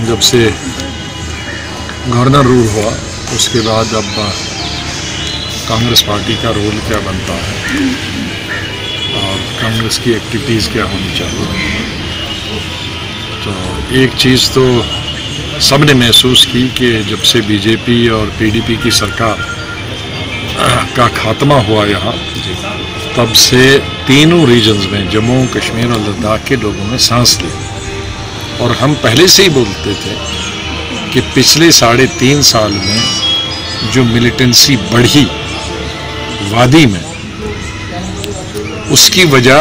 जब से governor rule हुआ उसके बाद अब कांग्रेस पार्टी का रोल क्या बनता है और कांग्रेस की एक्टिविटीज़ क्या होनी चाहिए। तो एक चीज़ तो सब ने महसूस की कि जब से बीजेपी और पीडीपी की सरकार का खात्मा हुआ यहाँ, तब से तीनों रीजन्स में जम्मू कश्मीर और लद्दाख के लोगों ने सांस ली। और हम पहले से ही बोलते थे कि पिछले 3.5 साल में जो मिलिटेंसी बढ़ी वादी में, उसकी वजह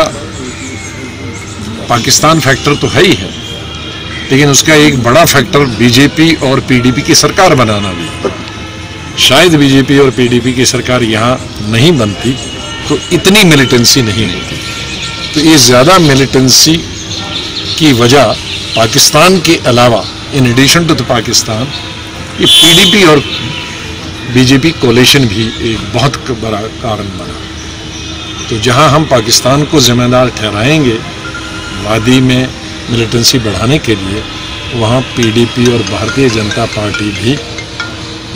पाकिस्तान फैक्टर तो है ही है, लेकिन उसका एक बड़ा फैक्टर बीजेपी और पीडीपी की सरकार बनाना भी। शायद बीजेपी और पीडीपी की सरकार यहाँ नहीं बनती तो इतनी मिलिटेंसी नहीं होती। तो ये ज़्यादा मिलिटेंसी की वजह पाकिस्तान के अलावा, in addition to the Pakistan, ये पीडीपी और बीजेपी कोलिशन भी एक बहुत बड़ा कारण बना। तो जहां हम पाकिस्तान को जिम्मेदार ठहराएंगे वादी में मिलिटेंसी बढ़ाने के लिए, वहां पीडीपी और भारतीय जनता पार्टी भी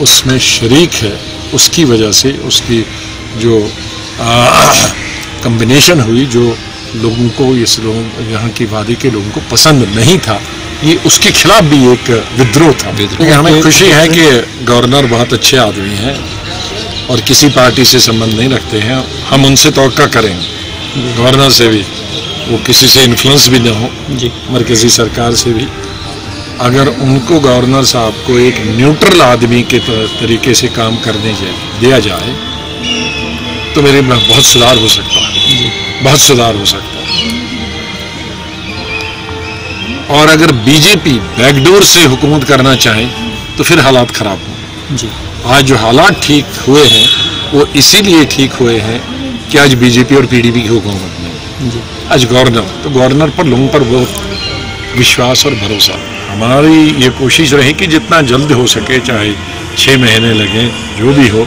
उसमें शरीक है। उसकी वजह से उसकी जो कम्बिनेशन हुई, जो लोगों को यहाँ की वादी के लोगों को पसंद नहीं था, ये उसके खिलाफ भी एक विद्रोह था। हमें खुशी है कि गवर्नर बहुत अच्छे आदमी हैं और किसी पार्टी से संबंध नहीं रखते हैं। हम उनसे तवक्का करेंगे, गवर्नर से भी, वो किसी से इन्फ्लुएंस भी न हो, मरकजी सरकार से भी। अगर उनको, गवर्नर साहब को, एक न्यूट्रल आदमी के तरीके से काम करने दिया जाए तो मेरे में बहुत सुधार हो सकता है, बहुत सुधार हो सकता है। और अगर बीजेपी बैकडोर से हुकूमत करना चाहे तो फिर हालात खराब होंगे। आज जो हालात ठीक हुए हैं वो इसीलिए ठीक हुए हैं कि आज बीजेपी और पीडीपी की हुकूमत में आज गवर्नर पर लोगों पर बहुत विश्वास और भरोसा। हमारी ये कोशिश रही कि जितना जल्द हो सके, चाहे 6 महीने लगे, जो भी हो,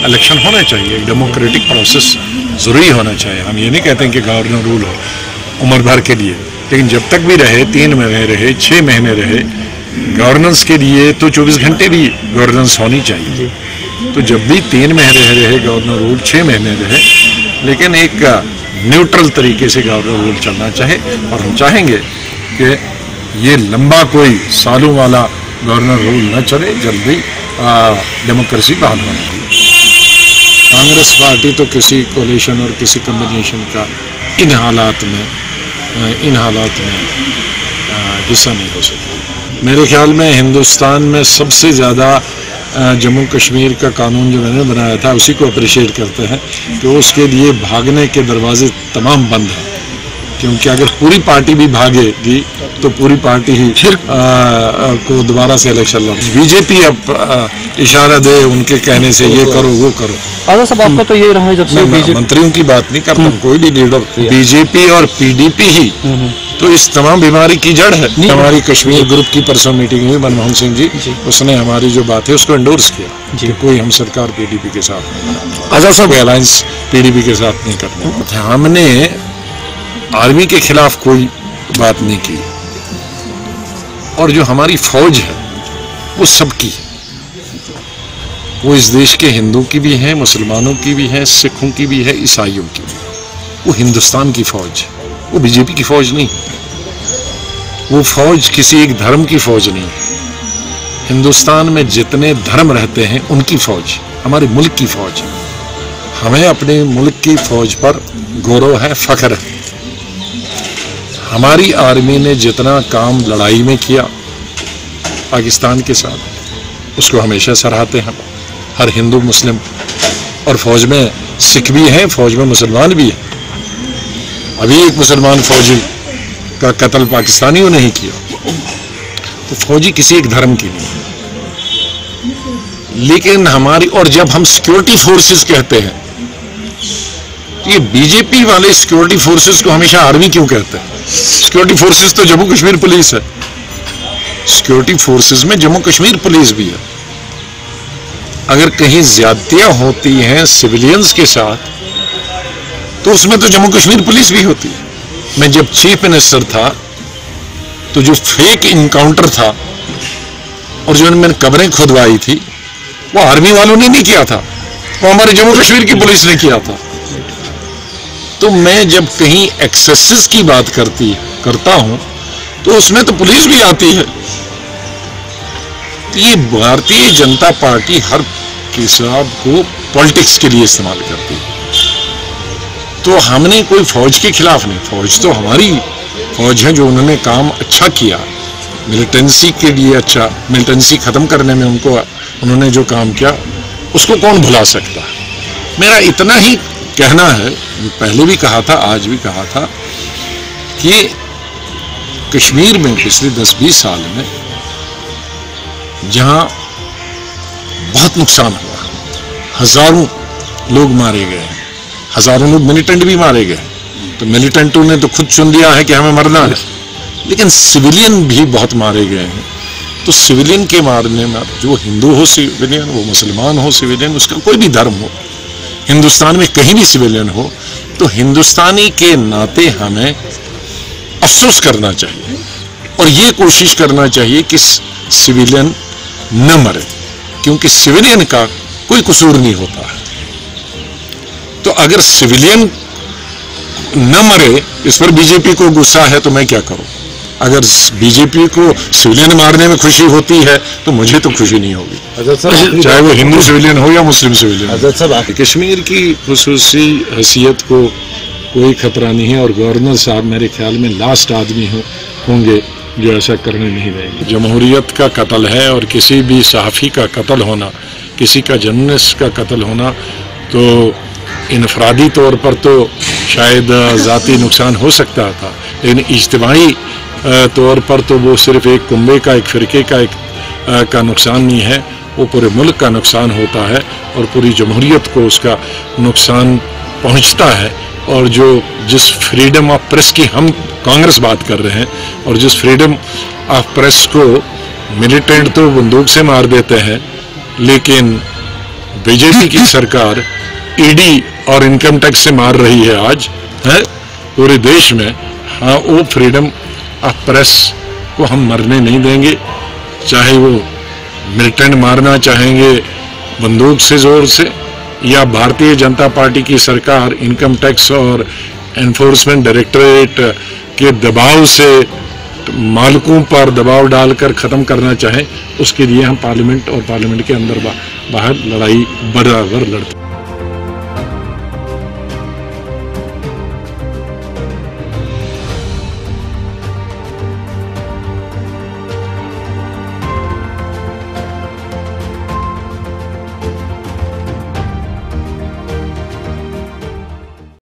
इलेक्शन होना चाहिए। डेमोक्रेटिक प्रोसेस ज़रूरी होना चाहिए। हम ये नहीं कहते हैं कि गवर्नर रूल हो उम्र भर के लिए, लेकिन जब तक भी रहे, 3 महीने रहे, 6 महीने रहे, गवर्नेंस के लिए तो 24 घंटे भी गवर्नेंस होनी चाहिए। तो जब भी 3 महीने रहे गवर्नर रूल, 6 महीने रहे, लेकिन एक न्यूट्रल तरीके से गवर्नर रूल चलना चाहे। और हम चाहेंगे कि ये लंबा कोई सालों वाला गवर्नर रूल न चले, जल्दी डेमोक्रेसी बहाल होनी चाहिए। कांग्रेस पार्टी तो किसी कोलिशन और किसी कम्बिनेशन का इन हालात में हिस्सा नहीं हो सकती। मेरे ख्याल में हिंदुस्तान में सबसे ज़्यादा जम्मू कश्मीर का कानून जो मैंने बनाया था उसी को अप्रिशिएट करते हैं कि उसके लिए भागने के दरवाजे तमाम बंद हैं। क्योंकि अगर पूरी पार्टी भी भागेगी तो पूरी पार्टी ही को दोबारा से इलेक्शन लड़। बीजेपी अब इशारा दे उनके कहने से, ये करो वो करो। आज़ाद साहब, आपका तो ये रहा है जब से मंत्रियों की बात नहीं करता, कोई भी लीडर, बीजेपी और पीडीपी ही तो इस तमाम बीमारी की जड़ है। हमारी कश्मीर ग्रुप की परसों मीटिंग हुई, मनमोहन सिंह जी, उसने हमारी जो बात है उसको एंडोर्स किया कि कोई हम सरकार पीडीपी के साथ नहीं, आज़ाद साहब अलायंस पीडीपी के साथ नहीं करते। हमने आर्मी के खिलाफ कोई बात नहीं की। और जो हमारी फौज है वो सबकी है, वो इस देश के हिंदू की भी है, मुसलमानों की भी है, सिखों की भी है, ईसाइयों की भी। वो हिंदुस्तान की फौज है, वो बीजेपी की फौज नहीं। वो फौज किसी एक धर्म की फौज नहीं। हिंदुस्तान में जितने धर्म रहते हैं उनकी फौज हमारे मुल्क की फौज है। हमें अपने मुल्क की फौज पर गौरव है, फख्र है। हमारी आर्मी ने जितना काम लड़ाई में किया पाकिस्तान के साथ, उसको हमेशा सराहते हैं हर हिंदू मुस्लिम। और फौज में सिख भी हैं, फौज में मुसलमान भी हैं। अभी एक मुसलमान फौजी का कत्ल पाकिस्तानियों ने ही किया। तो फौजी किसी एक धर्म की नहीं। लेकिन हमारी, और जब हम सिक्योरिटी फोर्सेस कहते हैं, ये बीजेपी वाले सिक्योरिटी फोर्सेस को हमेशा आर्मी क्यों कहते हैं? सिक्योरिटी फोर्सेस तो जम्मू कश्मीर पुलिस है। सिक्योरिटी फोर्सेस में जम्मू कश्मीर पुलिस भी है। अगर कहीं ज्यादतियां होती हैं सिविलियंस के साथ तो उसमें तो जम्मू कश्मीर पुलिस भी होती है। मैं जब चीफ मिनिस्टर था तो जो फेक इनकाउंटर था और जो मैंने कब्रें खुदवाई थी वो आर्मी वालों ने नहीं किया था, वो हमारे जम्मू कश्मीर की पुलिस ने किया था। तो मैं जब कहीं एक्सेसेस की बात करता हूं तो उसमें तो पुलिस भी आती है। तो ये भारतीय जनता पार्टी हर किसाब को पॉलिटिक्स के लिए इस्तेमाल करती है। तो हमने कोई फौज के खिलाफ नहीं, फौज तो हमारी फौज है, जो उन्होंने काम अच्छा किया मिलिटेंसी के लिए, अच्छा मिलिटेंसी खत्म करने में उन्होंने जो काम किया उसको कौन भुला सकता है। मेरा इतना ही कहना है, पहले भी कहा था आज भी कहा था, कि कश्मीर में पिछले 10-20 साल में जहां बहुत नुकसान हुआ, हजारों लोग मारे गए हैं, हजारों लोग मिलिटेंट भी मारे गए, तो मिलिटेंटों ने तो खुद चुन लिया है कि हमें मरना है, लेकिन सिविलियन भी बहुत मारे गए हैं। तो सिविलियन के मारने में, जो हिंदू हो सिविलियन, वो मुसलमान हो सिविलियन, उसका कोई भी धर्म हो, हिंदुस्तान में कहीं भी सिविलियन हो, तो हिंदुस्तानी के नाते हमें अफसोस करना चाहिए और ये कोशिश करना चाहिए कि सिविलियन न मरे, क्योंकि सिविलियन का कोई कसूर नहीं होता है। तो अगर सिविलियन न मरे, इस पर बीजेपी को गुस्सा है तो मैं क्या करूं? अगर बीजेपी को सिविलियन मारने में खुशी होती है तो मुझे तो खुशी नहीं होगी, चाहे वो हिंदू सिविलियन हो या मुस्लिम सिविलियन। कश्मीर की खुसूसी हैसियत को कोई खतरा नहीं है और गवर्नर साहब मेरे ख्याल में लास्ट आदमी होंगे जो ऐसा करने नहीं देंगे। जमहूरियत का कत्ल है और किसी भी सहाफ़ी का कत्ल होना, किसी का जर्नलिस्ट का कत्ल होना, तो इनफरादी तौर पर तो शायद ज़ाती नुकसान हो सकता था, लेकिन इज्तिमाई तौर पर तो वो सिर्फ एक कुंबे का, एक फ़िरके का नुकसान नहीं है, वो पूरे मुल्क का नुकसान होता है और पूरी जमहूरियत को उसका नुकसान पहुंचता है। और जिस फ्रीडम ऑफ प्रेस की हम कांग्रेस बात कर रहे हैं, और जिस फ्रीडम ऑफ प्रेस को मिलिटेंट तो बंदूक से मार देते हैं, लेकिन बीजेपी की सरकार ईडी और इनकम टैक्स से मार रही है आज है पूरे देश में। हाँ, वो फ्रीडम ऑफ प्रेस को हम मरने नहीं देंगे, चाहे वो मिलिटेंट मारना चाहेंगे बंदूक से जोर से, या भारतीय जनता पार्टी की सरकार इनकम टैक्स और एनफोर्समेंट डायरेक्टरेट के दबाव से मालिकों पर दबाव डालकर ख़त्म करना चाहें, उसके लिए हम पार्लियामेंट और पार्लियामेंट के अंदर बाहर लड़ाई बराबर लड़ते हैं।